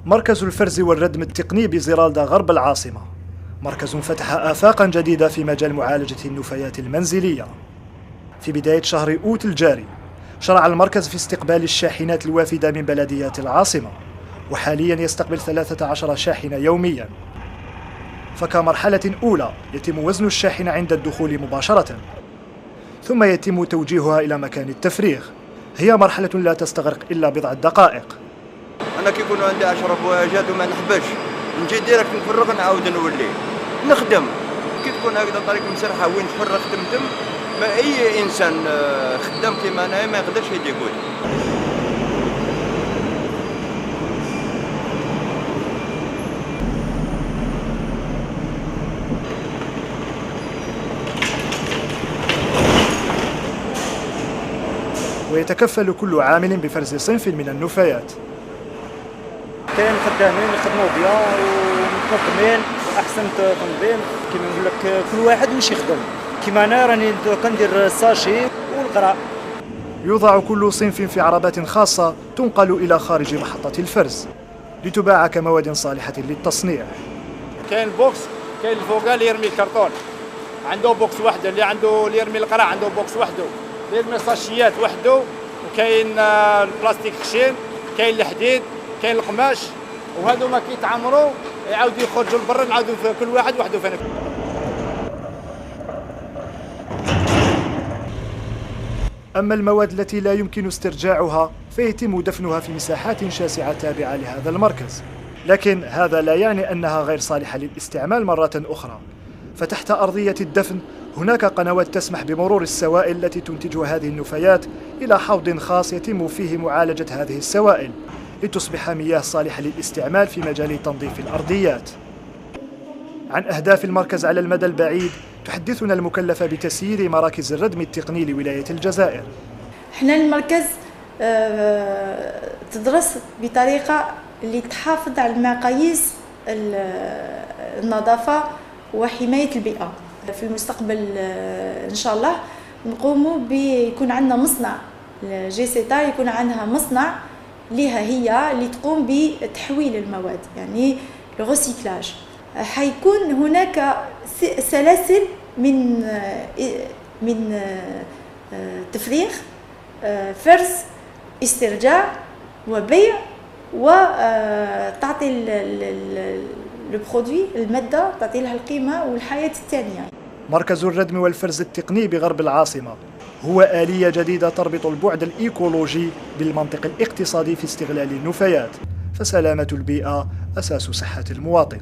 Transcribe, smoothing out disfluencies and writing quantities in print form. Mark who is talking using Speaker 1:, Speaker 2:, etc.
Speaker 1: مركز الفرز والردم التقني بزرالدا غرب العاصمة، مركز فتح آفاقا جديدة في مجال معالجة النفايات المنزلية. في بداية شهر أوت الجاري شرع المركز في استقبال الشاحنات الوافدة من بلديات العاصمة، وحاليا يستقبل 13 شاحنة يوميا. فكمرحلة أولى يتم وزن الشاحنة عند الدخول مباشرة، ثم يتم توجيهها إلى مكان التفريغ. هي مرحلة لا تستغرق إلا بضع دقائق.
Speaker 2: أنا كي يكون عندي 10 بواجات وما نحبش نجي ديريكت نفرغ نعاود نولي نخدم. كي تكون هكذا طريق مسرحة وين تفرغ تمتم، ما أي إنسان خدام كيما أنا ما يقدرش يديقود.
Speaker 1: ويتكفل كل عامل بفرز صنف من النفايات.
Speaker 3: كاين خدامين يخدموا بيان ومنظمين احسن تنظيم، كيما نقول لك كل واحد واش يخدم. كيما انا راني كندير الساشي والقراء.
Speaker 1: يوضع كل صنف في عربات خاصة تنقل إلى خارج محطة الفرز لتباع كمواد صالحة للتصنيع.
Speaker 4: كاين بوكس، كاين الفوقا اللي يرمي الكرتون عنده بوكس وحده، اللي يرمي القراء عنده بوكس وحده، اللي يرمي الساشيات وحده، وكاين البلاستيك خشين، كاين الحديد، كاين القماش، وهذو ما كيتعمروا يعاودوا يخرجوا لبرا نعاودوا كل واحد وحده فين.
Speaker 1: أما المواد التي لا يمكن استرجاعها فيتم دفنها في مساحات شاسعة تابعة لهذا المركز، لكن هذا لا يعني أنها غير صالحة للاستعمال مرة أخرى. فتحت أرضية الدفن هناك قنوات تسمح بمرور السوائل التي تنتجها هذه النفايات إلى حوض خاص يتم فيه معالجة هذه السوائل لتصبح مياه صالحة للاستعمال في مجال تنظيف الأرضيات. عن أهداف المركز على المدى البعيد تحدثنا المكلفة بتسيير مراكز الردم التقني لولاية الجزائر.
Speaker 5: احنا المركز تدرس بطريقة اللي تحافظ على المقاييس النظافة وحماية البيئة. في المستقبل إن شاء الله نقوموا بيكون عندنا مصنع جيسيتا، يكون عندها مصنع لها هي اللي تقوم بتحويل المواد، يعني الريسيكلاج. حيكون هناك سلاسل من تفريغ، فرز، استرجاع وبيع، وتعطي البرودوي المادة تعطي لها القيمة والحياة الثانية.
Speaker 1: مركز الردم والفرز التقني بغرب العاصمة هو آلية جديدة تربط البعد الإيكولوجي بالمنطق الاقتصادي في استغلال النفايات، فسلامة البيئة أساس صحة المواطن.